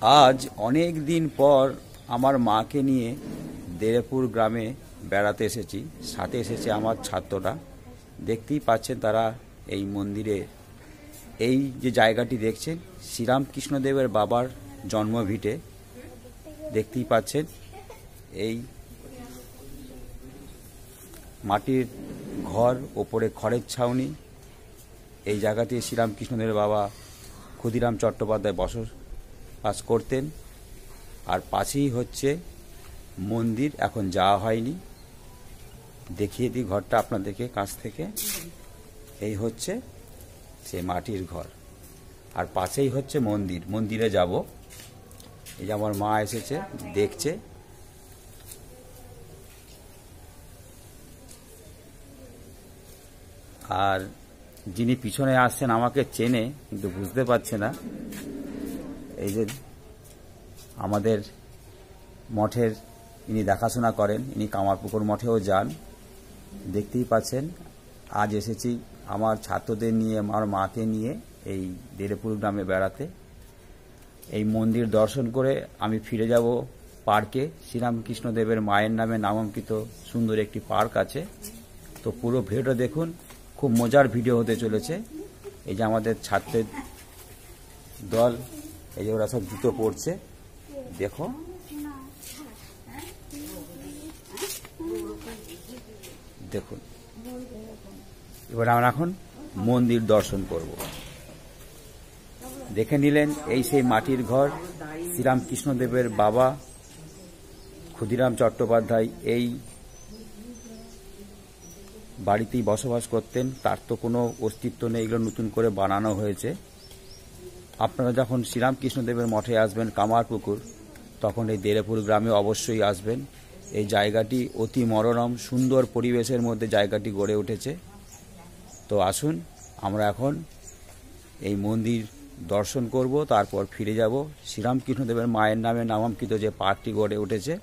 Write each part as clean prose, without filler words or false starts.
আজ অনেক দিন পর আমার মাকে নিয়ে দেরেপুর গ্রামে বেড়াতে এসেছি। সাথে এসেছে আমার ছাত্ররা। দেখতেই পাচ্ছেন তারা এই মন্দিরে, এই যে জায়গাটি দেখছেন শ্রীরামকৃষ্ণদেবের বাবার জন্মভিটে। দেখতেই পাচ্ছেন এই মাটির ঘর, ওপরে খড়ের ছাউনি। এই জায়গাতে শ্রীরামকৃষ্ণদেবের বাবা ক্ষুদিরাম চট্টোপাধ্যায় বসবাস করতেন। আর পাশেই হচ্ছে মন্দির, এখন যাওয়া হয়নি। দেখিয়ে দিই ঘরটা আপনাদেরকে কাছ থেকে। এই হচ্ছে সেই মাটির ঘর, আর পাশেই হচ্ছে মন্দির। মন্দিরে যাব। এই যে আমার মা এসেছে, দেখছে। আর যিনি পিছনে আসছেন আমাকে চেনে কিন্তু বুঝতে পারছে না। এই যে আমাদের মঠের ইনি দেখাশোনা করেন, ইনি কামারপুকুর মঠেও যান। দেখতেই পাচ্ছেন আজ এসেছি আমার ছাত্রদের নিয়ে, আমার মাকে নিয়ে এই দেরেপুর গ্রামে বেড়াতে। এই মন্দির দর্শন করে আমি ফিরে যাব পার্কে। শ্রীরামকৃষ্ণদেবের মায়ের নামে নামাঙ্কিত সুন্দর একটি পার্ক আছে। তো পুরো ভিডিওটা দেখুন, খুব মজার ভিডিও হতে চলেছে। এই যে আমাদের ছাত্রের দল, এই যে ওরা সব জুতো পরছে, দেখো। দেখুন, এবার আমরা এখন মন্দির দর্শন করব। দেখে নিলেন এই সেই মাটির ঘর। শ্রীরামকৃষ্ণদেবের বাবা ক্ষুদিরাম চট্টোপাধ্যায় এই বাড়িতেই বসবাস করতেন। তার তো কোনো অস্তিত্ব নেই, এগুলো নতুন করে বানানো হয়েছে। আপনারা যখন শ্রীরামকৃষ্ণদেবের মঠে আসবেন কামারপুকুর, তখন এই দেরেপুর গ্রামে অবশ্যই আসবেন। এই জায়গাটি অতি মনোরম, সুন্দর পরিবেশের মধ্যে জায়গাটি গড়ে উঠেছে। তো আসুন আমরা এখন এই মন্দির দর্শন করব, তারপর ফিরে যাব শ্রীরামকৃষ্ণদেবের মায়ের নামে নামাঙ্কিত যে পার্কটি গড়ে উঠেছে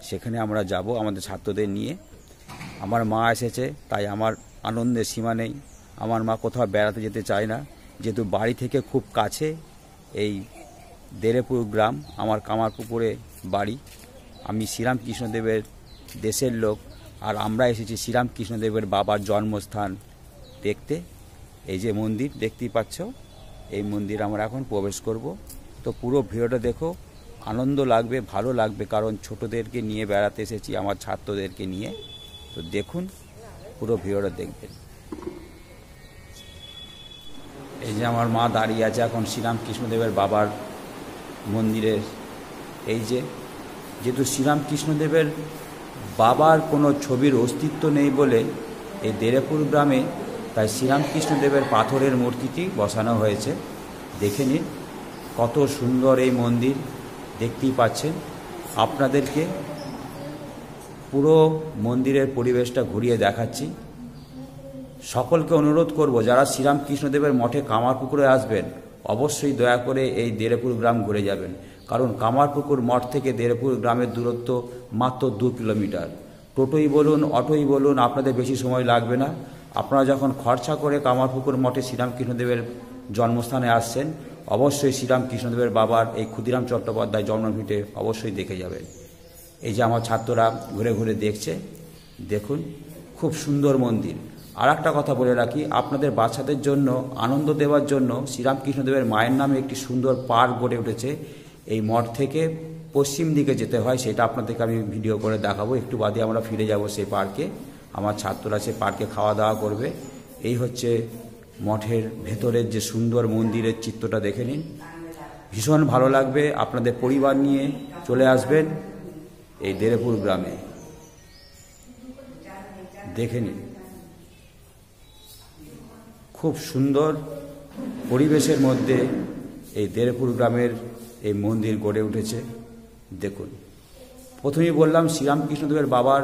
সেখানে আমরা যাব আমাদের ছাত্রদের নিয়ে। আমার মা এসেছে, তাই আমার আনন্দের সীমা নেই। আমার মা কোথাও বেড়াতে যেতে চায় না, যেহেতু বাড়ি থেকে খুব কাছে এই দেরেপুর গ্রাম, আমার কামারপুকুরে বাড়ি। আমি শ্রীরামকৃষ্ণদেবের দেশের লোক, আর আমরা এসেছি শ্রীরামকৃষ্ণদেবের বাবার জন্মস্থান দেখতে। এই যে মন্দির দেখতেই পাচ্ছ, এই মন্দির আমরা এখন প্রবেশ করব। তো পুরো ভিডিওটা দেখো, আনন্দ লাগবে, ভালো লাগবে, কারণ ছোটদেরকে নিয়ে বেড়াতে এসেছি, আমার ছাত্রদেরকে নিয়ে। তো দেখুন, পুরো ভিডিওটা দেখবেন। এই যে আমার মা দাঁড়িয়ে আছে এখন শ্রীরামকৃষ্ণদেবের বাবার মন্দিরের। এই যে যেহেতু শ্রীরামকৃষ্ণদেবের বাবার কোনো ছবির অস্তিত্ব নেই বলে এই দেরেপুর গ্রামে, তাই শ্রীরামকৃষ্ণদেবের পাথরের মূর্তিটি বসানো হয়েছে। দেখে নিন কত সুন্দর এই মন্দির। দেখতেই পাচ্ছেন। আপনাদেরকে পুরো মন্দিরের পরিবেশটা ঘুরিয়ে দেখাচ্ছি। সকলকে অনুরোধ করব, যারা শ্রীরামকৃষ্ণদেবের মঠে কামারপুকুরে আসবেন অবশ্যই দয়া করে এই দেরেপুর গ্রাম ঘুরে যাবেন, কারণ কামারপুকুর মঠ থেকে দেরেপুর গ্রামের দূরত্ব মাত্র 2 কিলোমিটার। টোটোই বলুন, অটোই বলুন, আপনাদের বেশি সময় লাগবে না। আপনারা যখন খরচা করে কামারপুকুর মঠে শ্রীরামকৃষ্ণদেবের জন্মস্থানে আসছেন, অবশ্যই শ্রীরামকৃষ্ণদেবের বাবার এই ক্ষুদিরাম চট্টোপাধ্যায় জন্মভিটে অবশ্যই দেখে যাবেন। এই যে আমার ছাত্ররা ঘুরে ঘুরে দেখছে, দেখুন খুব সুন্দর মন্দির। আর একটা কথা বলে রাখি, আপনাদের বাচ্চাদের জন্য আনন্দ দেওয়ার জন্য শ্রীরামকৃষ্ণদেবের মায়ের নামে একটি সুন্দর পার্ক গড়ে উঠেছে। এই মঠ থেকে পশ্চিম দিকে যেতে হয়, সেটা আপনাদেরকে আমি ভিডিও করে দেখাবো। একটু বাদে আমরা ফিরে যাব সেই পার্কে। আমার ছাত্ররা সে পার্কে খাওয়া দাওয়া করবে। এই হচ্ছে মঠের ভেতরের যে সুন্দর মন্দিরের চিত্রটা দেখে নিন, ভীষণ ভালো লাগবে। আপনাদের পরিবার নিয়ে চলে আসবেন এই দেরেপুর গ্রামে, দেখে নিন। খুব সুন্দর পরিবেশের মধ্যে এই দেরেপুর গ্রামের এই মন্দির গড়ে উঠেছে। দেখুন, প্রথমেই বললাম শ্রীরামকৃষ্ণদেবের বাবার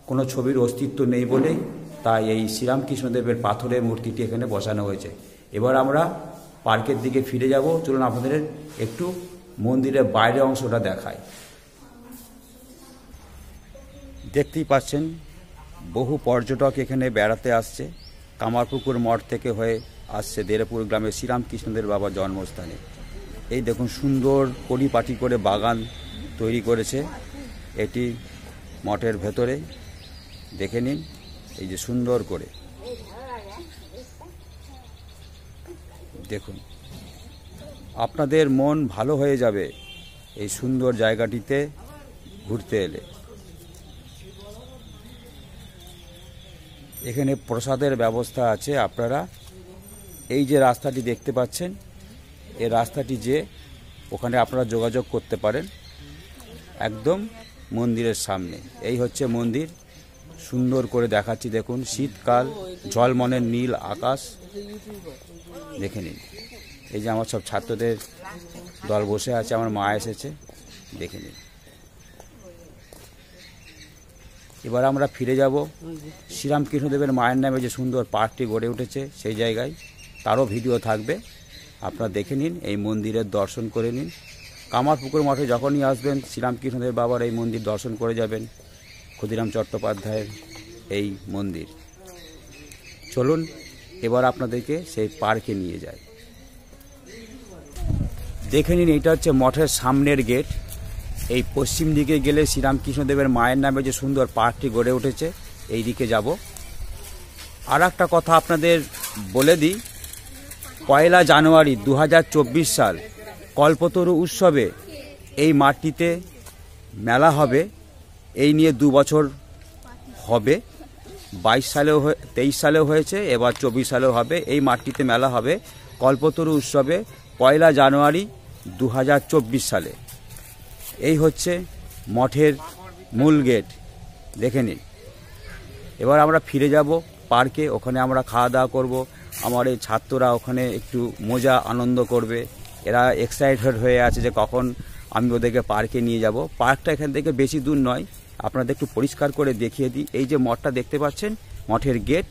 কোনো ছবির অস্তিত্ব নেই বলেই তাই এই শ্রীরামকৃষ্ণদেবের পাথরের মূর্তিটি এখানে বসানো হয়েছে। এবার আমরা পার্কের দিকে ফিরে যাব। চলুন আপনাদের একটু মন্দিরের বাইরের অংশটা দেখাই। দেখতেই পাচ্ছেন বহু পর্যটক এখানে বেড়াতে আসছে। কামারপুকুর মঠ থেকে হয়ে আসছে দেরেপুর গ্রামে শ্রীরামকৃষ্ণদেবের বাবার জন্মস্থানে। এই দেখুন সুন্দর পরিপাটি করে বাগান তৈরি করেছে এটি মঠের ভেতরে। দেখে নিন এই যে সুন্দর করে দেখুন, আপনাদের মন ভালো হয়ে যাবে এই সুন্দর জায়গাটিতে ঘুরতে এলে। এখানে প্রসাদের ব্যবস্থা আছে। আপনারা এই যে রাস্তাটি দেখতে পাচ্ছেন, এই রাস্তাটি যে ওখানে আপনারা যোগাযোগ করতে পারেন একদম মন্দিরের সামনে। এই হচ্ছে মন্দির, সুন্দর করে দেখাচ্ছি দেখুন। শীতকাল, ঝলমলের নীল আকাশ দেখে নিন। এই যে আমার সব ছাত্রদের দল বসে আছে, আমার মা এসেছে, দেখে নিন। এবার আমরা ফিরে যাব শ্রীরামকৃষ্ণদেবের মায়ের নামে যে সুন্দর পার্কটি গড়ে উঠেছে সেই জায়গায়। তারও ভিডিও থাকবে, আপনারা দেখে নিন, এই মন্দিরের দর্শন করে নিন। কামারপুকুর মঠে যখনই আসবেন শ্রীরামকৃষ্ণদেব বাবার এই মন্দির দর্শন করে যাবেন। ক্ষুদিরাম চট্টোপাধ্যায়ের এই মন্দির। চলুন এবার আপনাদেরকে সেই পার্কে নিয়ে যাই। দেখে নিন, এটা হচ্ছে মঠের সামনের গেট। এই পশ্চিম দিকে গেলে শ্রীরামকৃষ্ণদেবের মায়ের নামে যে সুন্দর পার্কটি গড়ে উঠেছে এই দিকে যাব। আর একটা কথা আপনাদের বলে দিই, 1 জানুয়ারি 2024 সাল কল্পতরু উৎসবে এই মাঠটিতে মেলা হবে। এই নিয়ে 2 বছর হবে, 22 সালেও 23 সালেও হয়েছে, এবার 24 সালেও হবে। এই মাঠটিতে মেলা হবে কল্পতরু উৎসবে 1 জানুয়ারি 2024 সালে। এই হচ্ছে মঠের মূল গেট, দেখে নিন। এবার আমরা ফিরে যাব পার্কে, ওখানে আমরা খাওয়া দাওয়া করব। আমার এই ছাত্ররা ওখানে একটু মজা আনন্দ করবে, এরা এক্সাইটেড হয়ে আছে যে কখন আমি ওদেরকে পার্কে নিয়ে যাব। পার্কটা এখান থেকে বেশি দূর নয়, আপনাদের একটু পরিষ্কার করে দেখিয়ে দিই। এই যে মঠটা দেখতে পাচ্ছেন, মঠের গেট,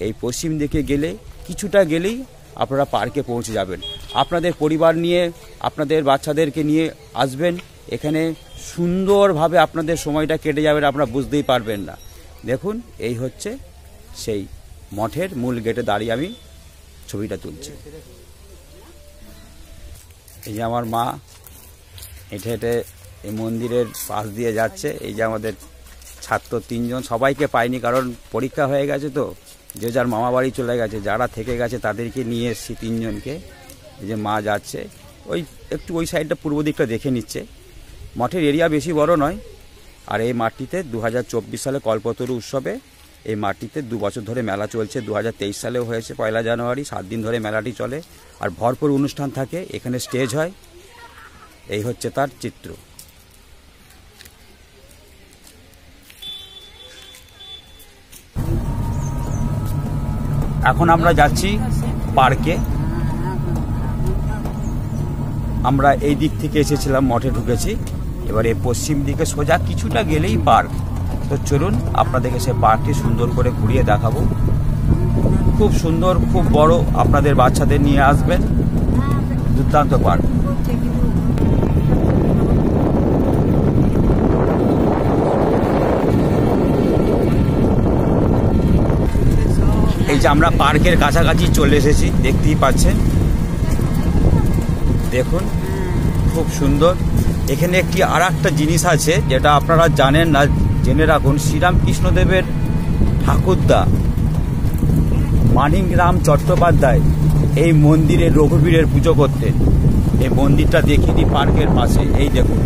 এই পশ্চিম দিকে গেলে কিছুটা গেলেই আপনারা পার্কে পৌঁছে যাবেন। আপনাদের পরিবার নিয়ে, আপনাদের বাচ্চাদেরকে নিয়ে আসবেন, এখানে সুন্দরভাবে আপনাদের সময়টা কেটে যাবে, আপনারা বুঝতেই পারবেন না। দেখুন এই হচ্ছে সেই মঠের মূল গেটে দাঁড়িয়ে আমি ছবিটা তুলছি। এই যে আমার মা হেঁটে হেঁটে এই মন্দিরের পাশ দিয়ে যাচ্ছে। এই যে আমাদের ছাত্র 3 জন, সবাইকে পাইনি কারণ পরীক্ষা হয়ে গেছে, তো যে যার মামা বাড়ি চলে গেছে। যারা থেকে গেছে তাদেরকে নিয়ে এসেছি 3 জনকে। এই যে মা যাচ্ছে, ওই একটু ওই সাইডটা পূর্ব দিকটা দেখে নিচ্ছে। মঠের এরিয়া বেশি বড় নয়। আর এই মাঠটিতে 2024 সালে কল্পতরু উৎসবে এই মাঠটিতে 2 বছর ধরে মেলা চলছে। 2023 সালেও হয়েছে 1 জানুয়ারি, 7 দিন ধরে মেলাটি চলে। আর ভরপুর অনুষ্ঠান থাকে, এখানে স্টেজ হয়। এই হচ্ছে তার চিত্র। এখন আমরা যাচ্ছি পার্কে। আমরা এই দিক থেকে এসেছিলাম, মঠে ঢুকেছি। এবার এই পশ্চিম দিকে সোজা কিছুটা গেলেই পার্ক। তো চলুন আপনাদেরকে সে পার্কটি সুন্দর করে ঘুরিয়ে দেখাবো। খুব সুন্দর, খুব বড়, আপনাদের বাচ্চাদের নিয়ে আসবেন, দুর্দান্ত পার্ক। এই যে আমরা পার্কের কাছাকাছি চলে এসেছি, দেখতেই পাচ্ছেন। দেখুন খুব সুন্দর। এখানে একটি আর একটা জিনিস আছে যেটা আপনারা জানেন না, জেনে রাখুন। শ্রীরামকৃষ্ণদেবের ঠাকুরদা মানিকরাম চট্টোপাধ্যায় এই মন্দিরে রঘুবীরের পুজো করতেন। এই মন্দিরটা দেখিয়ে দিই পার্কের পাশে। এই দেখুন,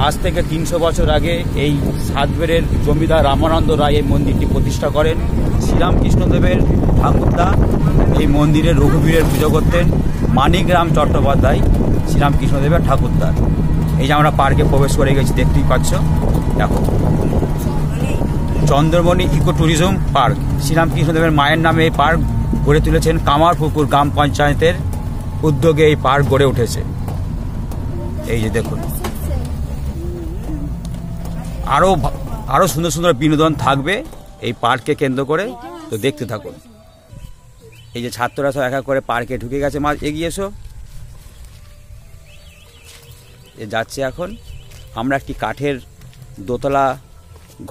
আজ থেকে 300 বছর আগে এই সাতবেরের জমিদার রামানন্দ রায় এই মন্দিরটি প্রতিষ্ঠা করেন। শ্রীরামকৃষ্ণদেবের ঠাকুরদা এই মন্দিরে রঘুবীরের পুজো করতেন। মানিকরাম চট্টোপাধ্যায় শ্রীরামকৃষ্ণদেবের ঠাকুরদা। এই যে আমরা পার্কে প্রবেশ করে গেছি, দেখতেই পাচ্ছ। দেখো, চন্দ্রমণি ইকো ট্যুরিজম পার্ক। শ্রীরামকৃষ্ণদেবের মায়ের নামে এই পার্ক গড়ে তুলেছেন কামারপুকুর গ্রাম পঞ্চায়েতের উদ্যোগে এই পার্ক গড়ে উঠেছে। এই যে দেখুন, আরো সুন্দর সুন্দর বিনোদন থাকবে এই পার্ককে কেন্দ্র করে, তো দেখতে থাকুন। এই যে ছাত্ররা সব একা করে পার্কে ঢুকে গেছে। মা এগিয়ে এসো। এ যাচ্ছে এখন। আমরা একটি কাঠের দোতলা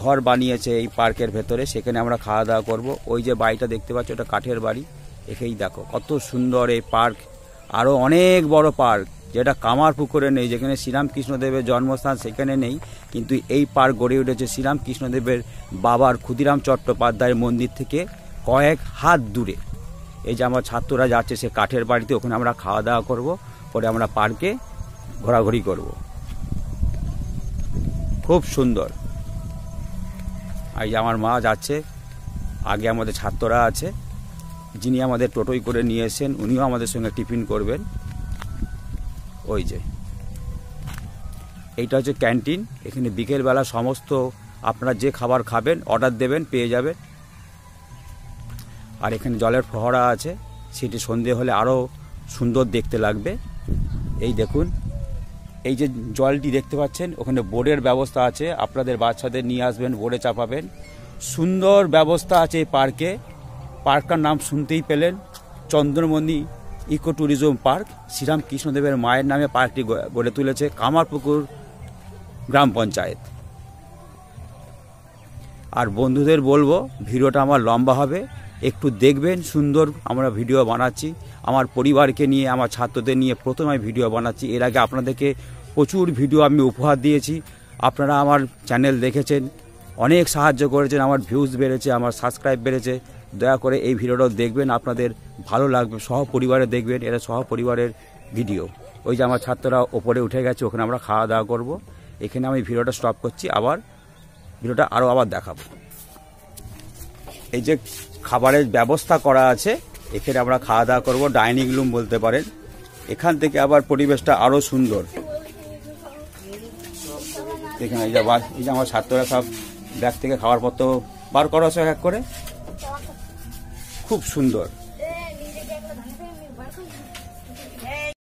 ঘর বানিয়েছে এই পার্কের ভেতরে, সেখানে আমরা খাওয়া দাওয়া করব। ওই যে বাড়িটা দেখতে পাচ্ছ, ওটা কাঠের বাড়ি। এখানেই দেখো কত সুন্দর এই পার্ক। আরও অনেক বড় পার্ক, যেটা কামারপুকুরে নেই, যেখানে শ্রীরামকৃষ্ণদেবের জন্মস্থান সেখানে নেই, কিন্তু এই পার্ক গড়ে উঠেছে শ্রীরামকৃষ্ণদেবের বাবার ক্ষুদিরাম চট্টোপাধ্যায়ের মন্দির থেকে কয়েক হাত দূরে। এই যে আমার ছাত্ররা যাচ্ছে সে কাঠের বাড়িতে, ওখানে আমরা খাওয়া দাওয়া করব, পরে আমরা পার্কে ঘোরাঘুরি করব। খুব সুন্দর। এই যে আমার মা যাচ্ছে, আগে আমাদের ছাত্ররা আছে, যিনি আমাদের টোটোই করে নিয়ে এসেছেন, উনিও আমাদের সঙ্গে টিফিন করবেন। ওই যে এইটা হচ্ছে ক্যান্টিন, এখানে বিকেলবেলা সমস্ত আপনারা যে খাবার খাবেন অর্ডার দেবেন, পেয়ে যাবেন। আর এখানে জলের ফোয়ারা আছে, সেটি সন্ধে হলে আরও সুন্দর দেখতে লাগবে। এই দেখুন, এই যে জলটি দেখতে পাচ্ছেন, ওখানে বোর্ডের ব্যবস্থা আছে, আপনাদের বাচ্চাদের নিয়ে আসবেন, বোর্ডে চাপাবেন। সুন্দর ব্যবস্থা আছে এই পার্কে। পার্কটার নাম শুনতেই পেলেন, চন্দ্রমণি ইকো ট্যুরিজম পার্ক। শ্রীরামকৃষ্ণদেবের মায়ের নামে পার্কটি গড়ে তুলেছে কামারপুকুর গ্রাম পঞ্চায়েত। আর বন্ধুদের বলবো, ভিডিওটা আমার লম্বা হবে, একটু দেখবেন। সুন্দর আমরা ভিডিও বানাচ্ছি, আমার পরিবারকে নিয়ে, আমার ছাত্রদের নিয়ে প্রথমে আমি ভিডিও বানাচ্ছি। এর আগে আপনাদেরকে প্রচুর ভিডিও আমি উপহার দিয়েছি, আপনারা আমার চ্যানেল দেখেছেন, অনেক সাহায্য করেছেন, আমার ভিউজ বেড়েছে, আমার সাবস্ক্রাইব বেড়েছে। দয়া করে এই ভিডিওটাও দেখবেন, আপনাদের ভালো লাগবে, সহপরিবারে দেখবেন, এরা সহপরিবারের ভিডিও। ওই যে আমার ছাত্ররা ওপরে উঠে গেছে, ওখানে আমরা খাওয়া দাওয়া করব। এখানে আমি ভিডিওটা স্টপ করছি, আবার ভিডিওটা আবার দেখাবো। এই যে খাবারের ব্যবস্থা করা আছে, এখানে আমরা খাওয়া দাওয়া করবো, ডাইনিং রুম বলতে পারেন। এখান থেকে আবার পরিবেশটা আরও সুন্দর। এখানে এই যে আমার ছাত্ররা সব ব্যাগ থেকে খাওয়ার পত্র বার করা আছে এক করে, খুব সুন্দর।